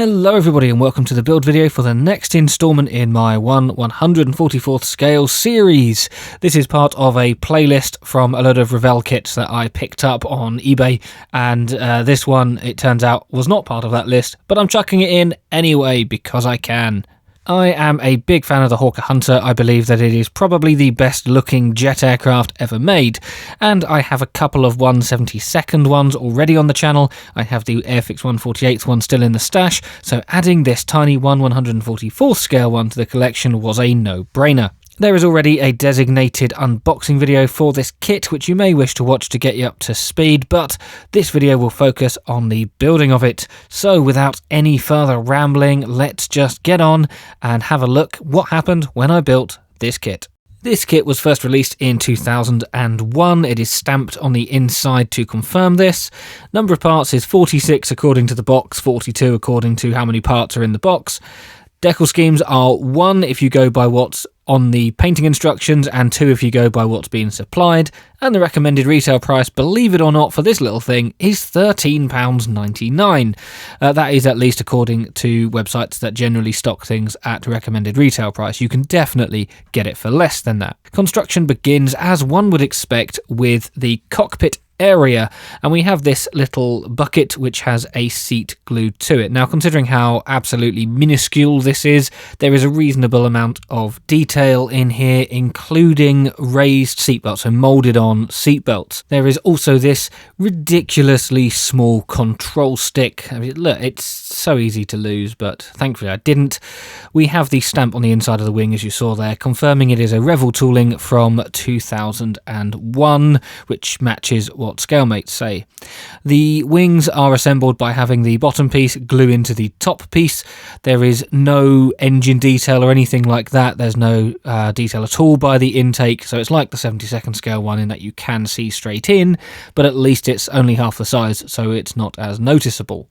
Hello everybody and welcome to the build video for the next installment in my 1/144th scale series. This is part of a playlist from a load of Revell kits that I picked up on eBay, and this one, it turns out, was not part of that list, but I'm chucking it in anyway because I can. I am a big fan of the Hawker Hunter. I believe that it is probably the best looking jet aircraft ever made, and I have a couple of 1/72nd ones already on the channel. I have the Airfix 1/48th one still in the stash, so adding this tiny 1/144th scale one to the collection was a no-brainer. There is already a designated unboxing video for this kit, which you may wish to watch to get you up to speed, but this video will focus on the building of it. So without any further rambling, let's just get on and have a look what happened when I built this kit. This kit was first released in 2001. It is stamped on the inside to confirm this. Number of parts is 46 according to the box, 42 according to how many parts are in the box. Decal schemes are 1 if you go by what's on the painting instructions, and 2 if you go by what's being supplied, and the recommended retail price, believe it or not, for this little thing is £13.99. That is at least according to websites that generally stock things at recommended retail price. You can definitely get it for less than that. Construction begins, as one would expect, with the cockpit area, and we have this little bucket which has a seat glued to it. Now, considering how absolutely minuscule this is, there is a reasonable amount of detail in here, including raised seatbelts, so moulded on seatbelts. There is also this ridiculously small control stick. I mean, look, it's so easy to lose, but thankfully I didn't. We have the stamp on the inside of the wing, as you saw there, confirming it is a Revell tooling from 2001, which matches what scalemates say. The wings are assembled by having the bottom piece glue into the top piece. There is no engine detail or anything like that. There's no detail at all by the intake, so it's like the 72nd scale one in that you can see straight in, but at least it's only half the size, so it's not as noticeable.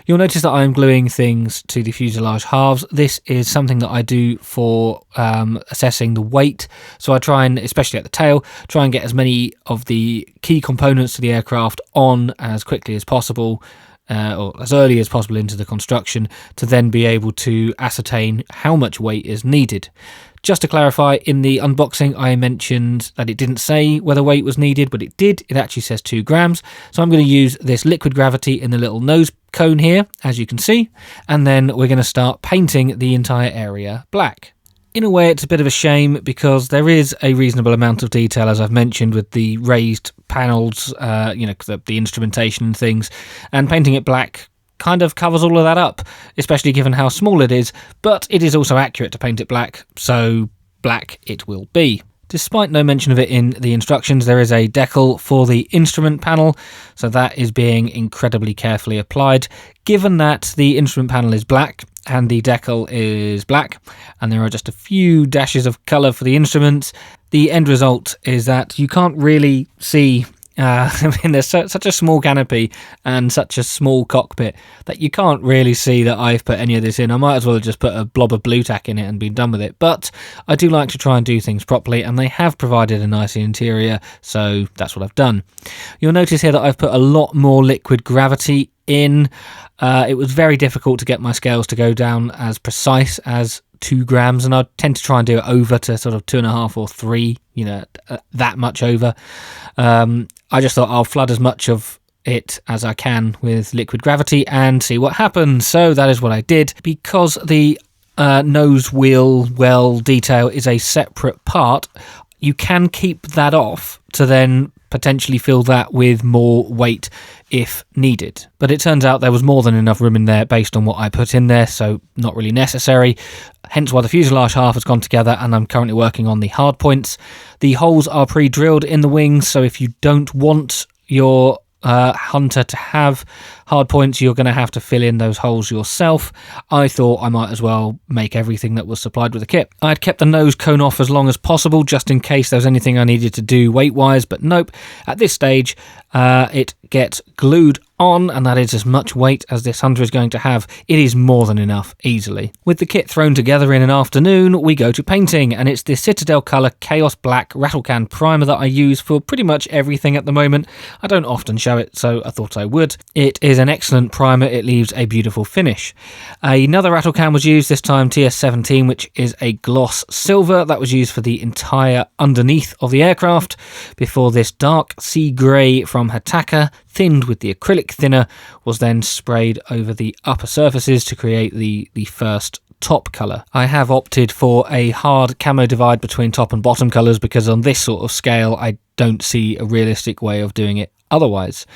You'll notice that I'm gluing things to the fuselage halves. This is something that I do for assessing the weight. So I try and, especially at the tail, try and get as many of the key components to the aircraft on as quickly as possible, or as early as possible into the construction, to then be able to ascertain how much weight is needed. Just to clarify, in the unboxing I mentioned that it didn't say whether weight was needed, but it did. It actually says 2 grams. So I'm going to use this liquid gravity in the little nose cone here, as you can see, and then we're going to start painting the entire area black. In a way, it's a bit of a shame because there is a reasonable amount of detail, as I've mentioned, with the raised panels, the instrumentation and things, and painting it black kind of covers all of that up, especially given how small it is, but it is also accurate to paint it black, so black it will be. Despite no mention of it in the instructions, there is a decal for the instrument panel, so that is being incredibly carefully applied. Given that the instrument panel is black and the decal is black, and there are just a few dashes of colour for the instruments, the end result is that you can't really see. There's such a small canopy and such a small cockpit that you can't really see that I've put any of this in. I might as well have just put a blob of blue tack in it and been done with it. But I do like to try and do things properly, and they have provided a nice interior, so that's what I've done. You'll notice here that I've put a lot more liquid gravity in. It was very difficult to get my scales to go down as precise as 2 grams, and I tend to try and do it over to sort of 2.5 or 3, that much over. I just thought I'll flood as much of it as I can with liquid gravity and see what happens. So that is what I did. Because the nose wheel well detail is a separate part, you can keep that off to then potentially fill that with more weight if needed. But it turns out there was more than enough room in there based on what I put in there, so not really necessary. Hence why the fuselage half has gone together, and I'm currently working on the hard points. The holes are pre-drilled in the wings, so if you don't want your Hunter to have hard points, you're going to have to fill in those holes yourself. I thought I might as well make everything that was supplied with the kit. I had kept the nose cone off as long as possible, just in case there was anything I needed to do weight-wise, but nope. At this stage, it gets glued on, and that is as much weight as this Hunter is going to have. It is more than enough, easily. With the kit thrown together in an afternoon, we go to painting, and it's the Citadel Colour Chaos Black Rattlecan Primer that I use for pretty much everything at the moment. I don't often show it, so I thought I would. It is is an excellent primer. It leaves a beautiful finish. Another rattle can was used, this time TS17, which is a gloss silver that was used for the entire underneath of the aircraft, before this dark sea grey from Hataka, thinned with the acrylic thinner, was then sprayed over the upper surfaces to create the first top colour. I have opted for a hard camo divide between top and bottom colours because on this sort of scale I don't see a realistic way of doing it otherwise.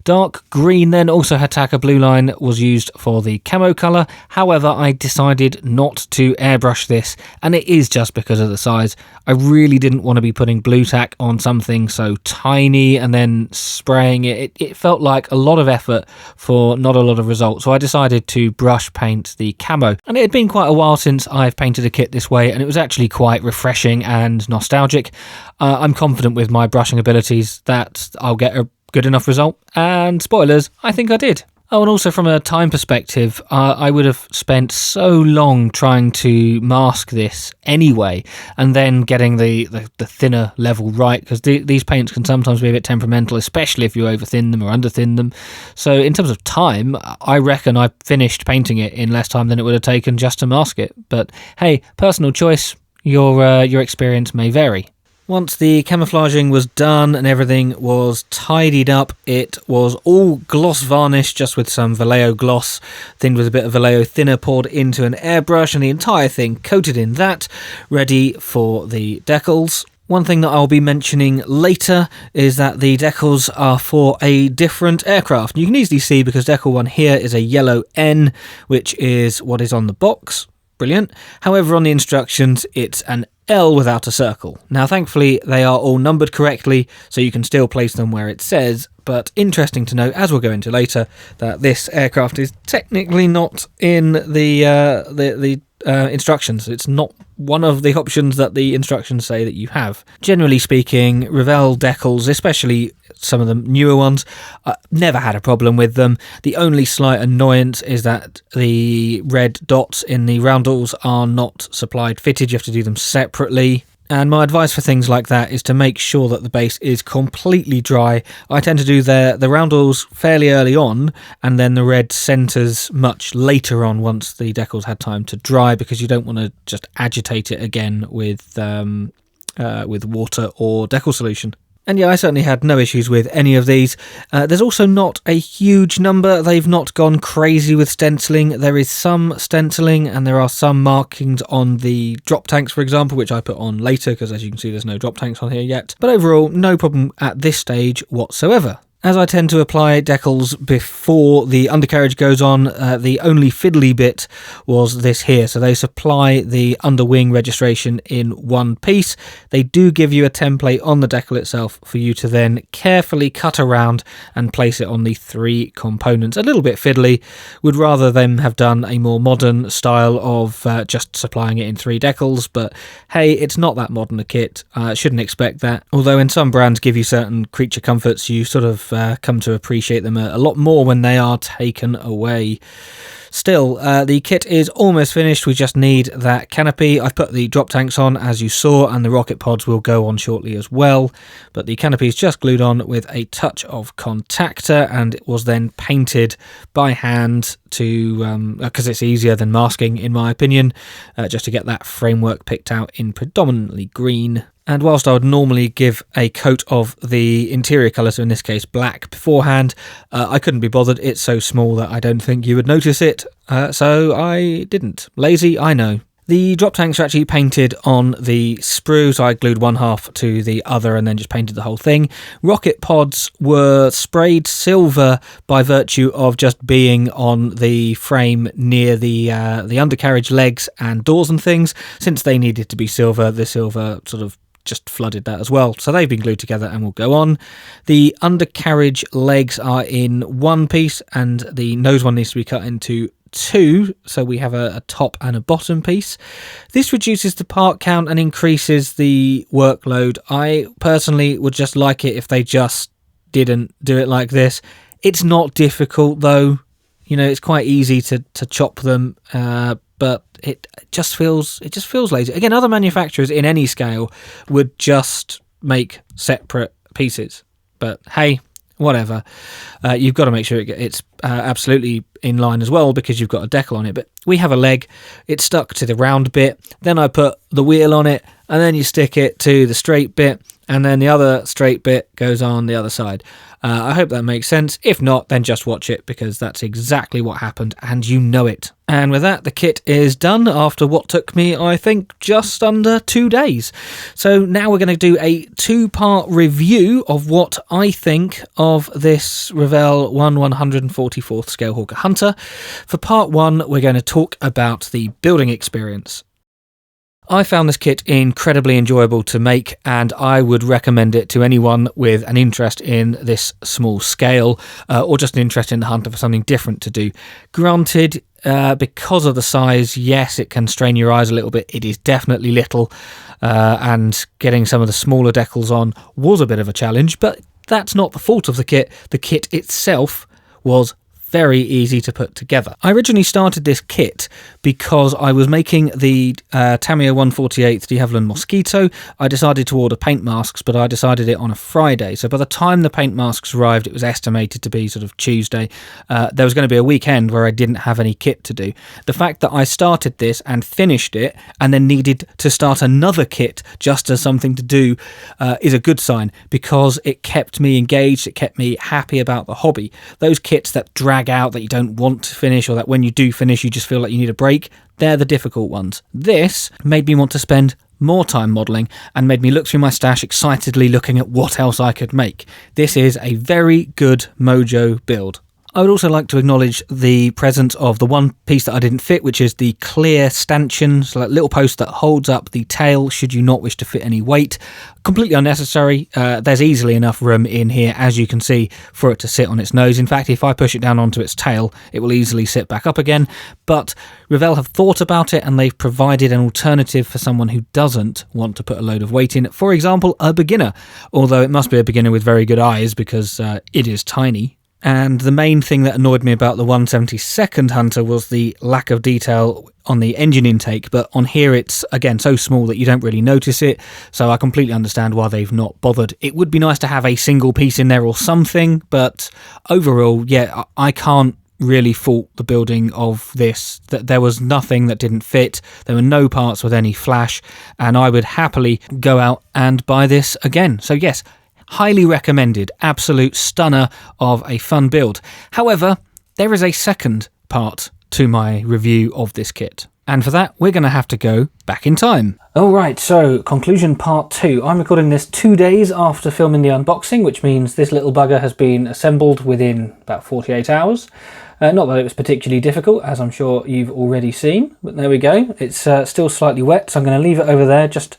Dark green then, also Hataka Blue Line, was used for the camo colour. However, I decided not to airbrush this, and it is just because of the size. I really didn't want to be putting blue tack on something so tiny and then spraying it. It felt like a lot of effort for not a lot of result, so I decided to brush paint the camo. And it had been quite a while since I've painted a kit this way, and it was actually quite refreshing and nostalgic. I'm confident with my brushing abilities that I'll get a good enough result, and spoilers, I think I did. Oh, and also from a time perspective, I would have spent so long trying to mask this anyway, and then getting the thinner level right, because these paints can sometimes be a bit temperamental, especially if you over-thin them or under-thin them. So in terms of time, I reckon I finished painting it in less time than it would have taken just to mask it. But hey, personal choice, your experience may vary. Once the camouflaging was done and everything was tidied up, it was all gloss varnish, just with some Vallejo gloss, thinned with a bit of Vallejo thinner poured into an airbrush, and the entire thing coated in that, ready for the decals. One thing that I'll be mentioning later is that the decals are for a different aircraft. You can easily see because decal 1 here is a yellow N, which is what is on the box. Brilliant. However, on the instructions, it's an L without a circle. Now, thankfully, they are all numbered correctly, so you can still place them where it says, but interesting to note, as we'll go into later, that this aircraft is technically not in the instructions. It's not one of the options that the instructions say that you have. Generally speaking, Revell decals, especially some of the newer ones, never had a problem with them. The only slight annoyance is that the red dots in the roundels are not supplied fitted. You have to do them separately. And my advice for things like that is to make sure that the base is completely dry. I tend to do the roundels fairly early on, and then the red centres much later on once the decals had time to dry, because you don't want to just agitate it again with water or decal solution. And yeah, I certainly had no issues with any of these. There's also not a huge number. They've not gone crazy with stenciling. There is some stenciling and there are some markings on the drop tanks, for example, which I put on later because, as you can see, there's no drop tanks on here yet. But overall, no problem at this stage whatsoever. As I tend to apply decals before the undercarriage goes on, the only fiddly bit was this here. So they supply the underwing registration in one piece. They do give you a template on the decal itself for you to then carefully cut around and place it on the 3 components. A little bit fiddly. Would rather them have done a more modern style of just supplying it in 3 decals, but hey, it's not that modern a kit. Shouldn't expect that. Although in some brands give you certain creature comforts, you sort of come to appreciate them a lot more when they are taken away. Still, the kit is almost finished. We just need that canopy. I've put the drop tanks on, as you saw, and the rocket pods will go on shortly as well. But the canopy is just glued on with a touch of contactor, and it was then painted by hand to because it's easier than masking, in my opinion, just to get that framework picked out in predominantly green. And whilst I would normally give a coat of the interior colour, so in this case black, beforehand, I couldn't be bothered. It's so small that I don't think you would notice it, so I didn't. Lazy, I know. The drop tanks are actually painted on the sprue, so I glued one half to the other and then just painted the whole thing. Rocket pods were sprayed silver by virtue of just being on the frame near the undercarriage legs and doors and things. Since they needed to be silver, the silver sort of just flooded that as well. So they've been glued together and will go on. The undercarriage legs are in one piece and the nose one needs to be cut into 2, so we have a top and a bottom piece. This reduces the part count and increases the workload. I personally would just like it if they just didn't do it like this. It's not difficult though. You know, it's quite easy to chop them, but it just feels lazy. Again, other manufacturers in any scale would just make separate pieces. But hey, whatever. You've got to make sure it's absolutely in line as well, because you've got a decal on it. But we have a leg, it's stuck to the round bit, then I put the wheel on it, and then you stick it to the straight bit, and then the other straight bit goes on the other side. I hope that makes sense. If not, then just watch it, because that's exactly what happened, and you know it. And with that, the kit is done after what took me, I think, just under 2 days. So now we're going to do a 2-part review of what I think of this Revell 1/144th scale Hawker Hunter. For part 1, we're going to talk about the building experience. I found this kit incredibly enjoyable to make, and I would recommend it to anyone with an interest in this small scale, or just an interest in the Hunter for something different to do. Granted, because of the size, yes, it can strain your eyes a little bit. It is definitely little, and getting some of the smaller decals on was a bit of a challenge, but that's not the fault of the kit. The kit itself was very easy to put together. I originally started this kit because I was making the Tamiya 148th de Havilland Mosquito. I decided to order paint masks, but I decided it on a Friday. So by the time the paint masks arrived, it was estimated to be sort of Tuesday. There was going to be a weekend where I didn't have any kit to do. The fact that I started this and finished it and then needed to start another kit just as something to do is a good sign, because it kept me engaged, it kept me happy about the hobby. Those kits that drag out, that you don't want to finish, or that when you do finish you just feel like you need a break, they're the difficult ones. This made me want to spend more time modelling and made me look through my stash excitedly looking at what else I could make. This is a very good mojo build. I would also like to acknowledge the presence of the one piece that I didn't fit, which is the clear stanchion, so that little post that holds up the tail should you not wish to fit any weight. Completely unnecessary. There's easily enough room in here, as you can see, for it to sit on its nose. In fact, if I push it down onto its tail, it will easily sit back up again. But Revell have thought about it, and they've provided an alternative for someone who doesn't want to put a load of weight in. For example, a beginner, although it must be a beginner with very good eyes, because it is tiny. And the main thing that annoyed me about the 172nd Hunter was the lack of detail on the engine intake, but on here it's, again, so small that you don't really notice it, so I completely understand why they've not bothered. It would be nice to have a single piece in there or something, but overall, yeah, I can't really fault the building of this. That there was nothing that didn't fit, there were no parts with any flash, and I would happily go out and buy this again. So yes, highly recommended, absolute stunner of a fun build. However, there is a second part to my review of this kit, and for that we're going to have to go back in time. Alright, so conclusion part 2. I'm recording this 2 days after filming the unboxing, which means this little bugger has been assembled within about 48 hours. Not that it was particularly difficult, as I'm sure you've already seen, but there we go. It's still slightly wet, so I'm going to leave it over there just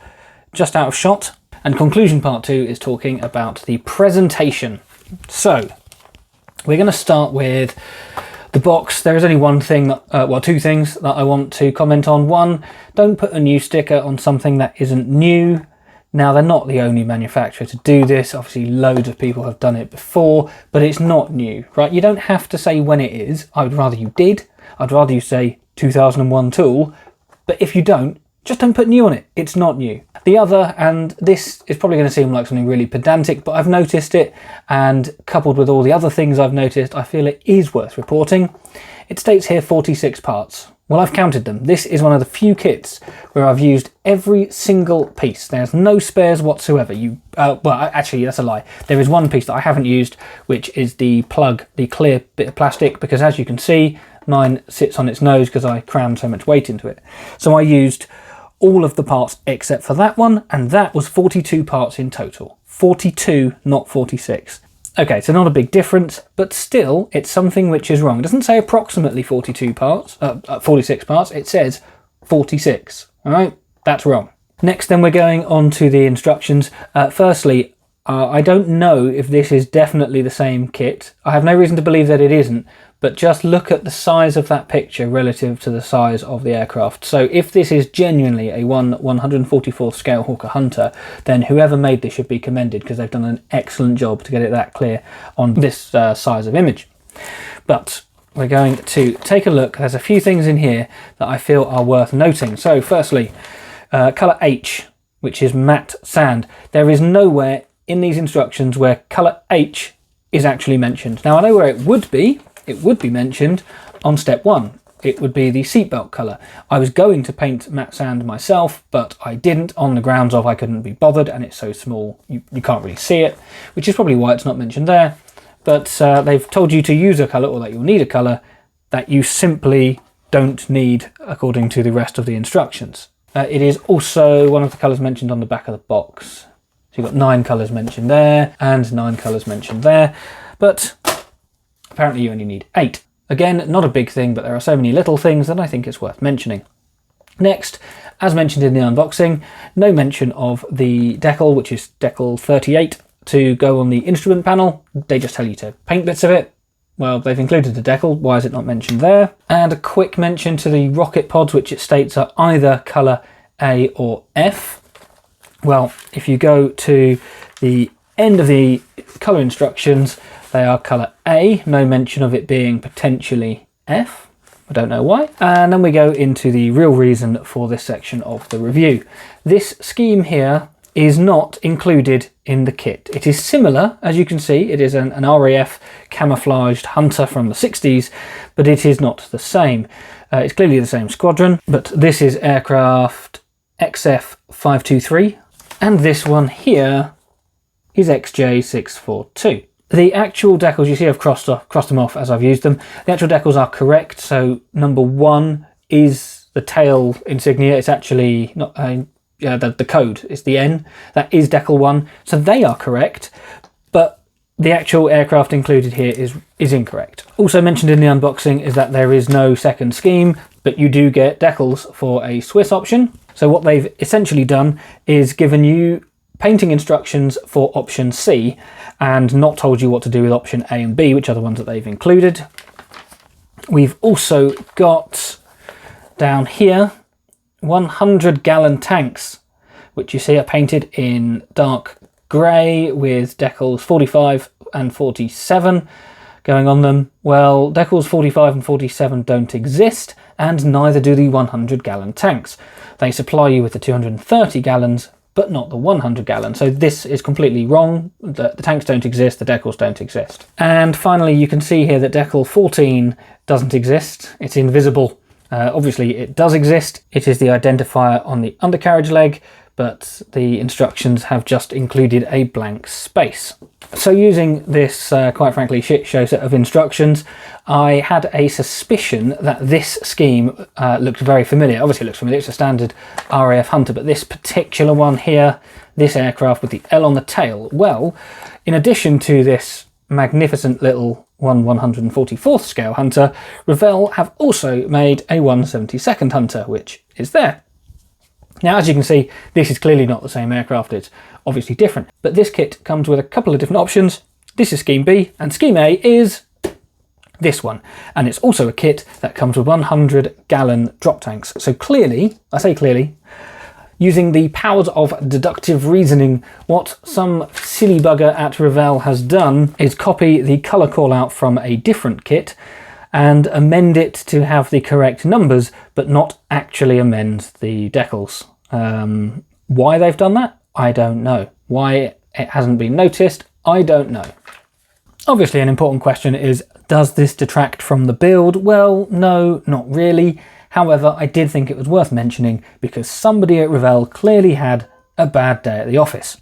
out of shot. And conclusion part 2 is talking about the presentation. So we're going to start with the box. There is only one thing, well, two things that I want to comment on. One, don't put a new sticker on something that isn't new. Now, they're not the only manufacturer to do this. Obviously, loads of people have done it before, but it's not new, right? You don't have to say when it is. I would rather you did. I'd rather you say 2001 tool, but if you don't, just don't put new on it. It's not new. The other, and this is probably going to seem like something really pedantic, but I've noticed it, and coupled with all the other things I've noticed, I feel it is worth reporting. It states here 46 parts. Well, I've counted them. This is one of the few kits where I've used every single piece. There's no spares whatsoever. Well, actually, that's a lie. There is one piece that I haven't used, which is the plug, the clear bit of plastic, because as you can see, mine sits on its nose because I crammed so much weight into it. So I used all of the parts except for that one, and that was 42 parts in total. 42, not 46. Okay, so not a big difference, but still, it's something which is wrong. It doesn't say approximately 42 parts, 46 parts, it says 46, all right? That's wrong. Next, then, we're going on to the instructions. Firstly, I don't know if this is definitely the same kit. I have no reason to believe that it isn't, but just look at the size of that picture relative to the size of the aircraft. So if this is genuinely a 1/144th scale Hawker Hunter, then whoever made this should be commended, because they've done an excellent job to get it that clear on this size of image. But we're going to take a look. There's a few things in here that I feel are worth noting. So firstly, colour H, which is matte sand. There is nowhere in these instructions where colour H is actually mentioned. Now I know where it would be mentioned on step 1. It would be the seatbelt colour. I was going to paint matte sand myself, but I didn't, on the grounds of I couldn't be bothered, and it's so small you can't really see it, which is probably why it's not mentioned there. But they've told you to use a colour, or that you'll need a colour that you simply don't need according to the rest of the instructions. It is also one of the colours mentioned on the back of the box. So you've got 9 colours mentioned there, and 9 colours mentioned there, but apparently you only need 8. Again, not a big thing, but there are so many little things that I think it's worth mentioning. Next, as mentioned in the unboxing, no mention of the decal, which is decal 38, to go on the instrument panel. They just tell you to paint bits of it. Well, they've included the decal, why is it not mentioned there? And a quick mention to the rocket pods, which it states are either colour A or F. Well, if you go to the end of the colour instructions, they are colour A, no mention of it being potentially F. I don't know why. And then we go into the real reason for this section of the review. This scheme here is not included in the kit. It is similar, as you can see, it is an RAF camouflaged Hunter from the 60s, but it is not the same. It's clearly the same squadron, but this is aircraft XF523, and this one here is XJ642. The actual decals, you see I've crossed them off as I've used them. The actual decals are correct, so number 1 is the tail insignia. It's actually not the code, it's the N. That is decal 1, so they are correct, but the actual aircraft included here is incorrect. Also mentioned in the unboxing is that there is no second scheme, but you do get decals for a Swiss option. So what they've essentially done is given you painting instructions for option C and not told you what to do with option A and B, which are the ones that they've included. We've also got down here 100-gallon tanks, which you see are painted in dark grey with decals 45 and 47 going on them. Well, decals 45 and 47 don't exist, and neither do the 100-gallon tanks. They supply you with the 230 gallons, but not the 100 gallon. So this is completely wrong. The tanks don't exist, the decals don't exist. And finally, you can see here that decal 14 doesn't exist. It's invisible. Obviously it does exist. It is the identifier on the undercarriage leg, but the instructions have just included a blank space. So using this, quite frankly, shit show set of instructions, I had a suspicion that this scheme looked very familiar. Obviously it looks familiar, it's a standard RAF Hunter, but this particular one here, this aircraft with the L on the tail, well, in addition to this magnificent little 1/144th scale Hunter, Revell have also made a 1/72nd Hunter, which is there. Now, as you can see, this is clearly not the same aircraft, it's obviously different, but this kit comes with a couple of different options. This is Scheme B, and Scheme A is this one, and it's also a kit that comes with 100-gallon drop tanks. So clearly, I say clearly, using the powers of deductive reasoning, what some silly bugger at Revell has done is copy the colour call-out from a different kit and amend it to have the correct numbers, but not actually amend the decals. Why they've done that? I don't know. Why it hasn't been noticed? I don't know. Obviously, an important question is, does this detract from the build? Well, no, not really. However, I did think it was worth mentioning because somebody at Revell clearly had a bad day at the office.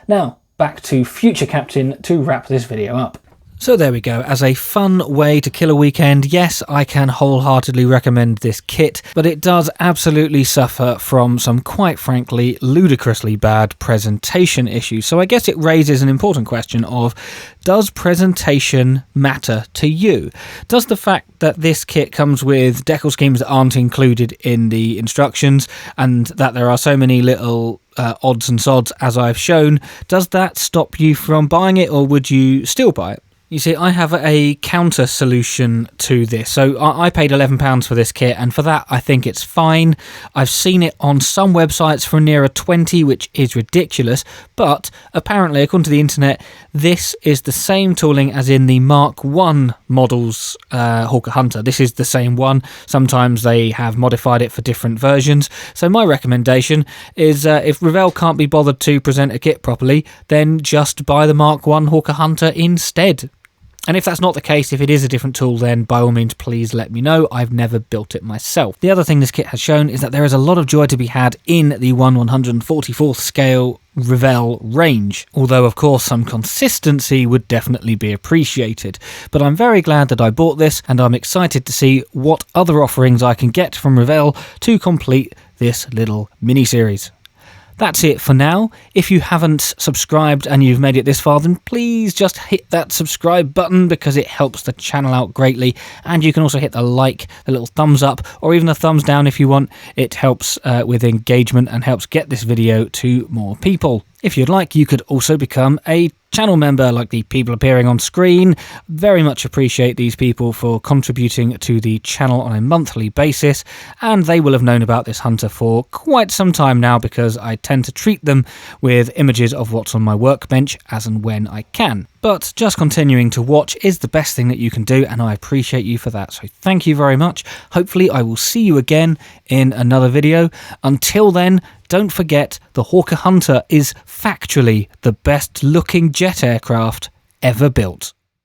Now, back to Future Captain to wrap this video up. So there we go. As a fun way to kill a weekend, yes, I can wholeheartedly recommend this kit, but it does absolutely suffer from some, quite frankly, ludicrously bad presentation issues. So I guess it raises an important question of, does presentation matter to you? Does the fact that this kit comes with decal schemes that aren't included in the instructions, and that there are so many little odds and sods as I've shown, does that stop you from buying it, or would you still buy it? You see, I have a counter solution to this. So I paid £11 for this kit, and for that I think it's fine. I've seen it on some websites for nearer 20, which is ridiculous, but apparently, according to the internet, this is the same tooling as in the Mark I models Hawker Hunter. This is the same one. Sometimes they have modified it for different versions. So my recommendation is if Revell can't be bothered to present a kit properly, then just buy the Mark I Hawker Hunter instead. And if that's not the case, if it is a different tool, then by all means, please let me know. I've never built it myself. The other thing this kit has shown is that there is a lot of joy to be had in the 1/144th scale Revell range, although of course some consistency would definitely be appreciated. But I'm very glad that I bought this, and I'm excited to see what other offerings I can get from Revell to complete this little mini-series. That's it for now. If you haven't subscribed and you've made it this far, then please just hit that subscribe button because it helps the channel out greatly. And you can also hit the like, the little thumbs up, or even a thumbs down if you want. It helps with engagement and helps get this video to more people. If you'd like, you could also become a channel member like the people appearing on screen. Very much appreciate these people for contributing to the channel on a monthly basis, and they will have known about this hunter for quite some time now because I tend to treat them with images of what's on my workbench as and when I can. But just continuing to watch is the best thing that you can do, and I appreciate you for that. So thank you very much. Hopefully I will see you again in another video. Until then, don't forget the Hawker Hunter is factually the best looking jet aircraft ever built.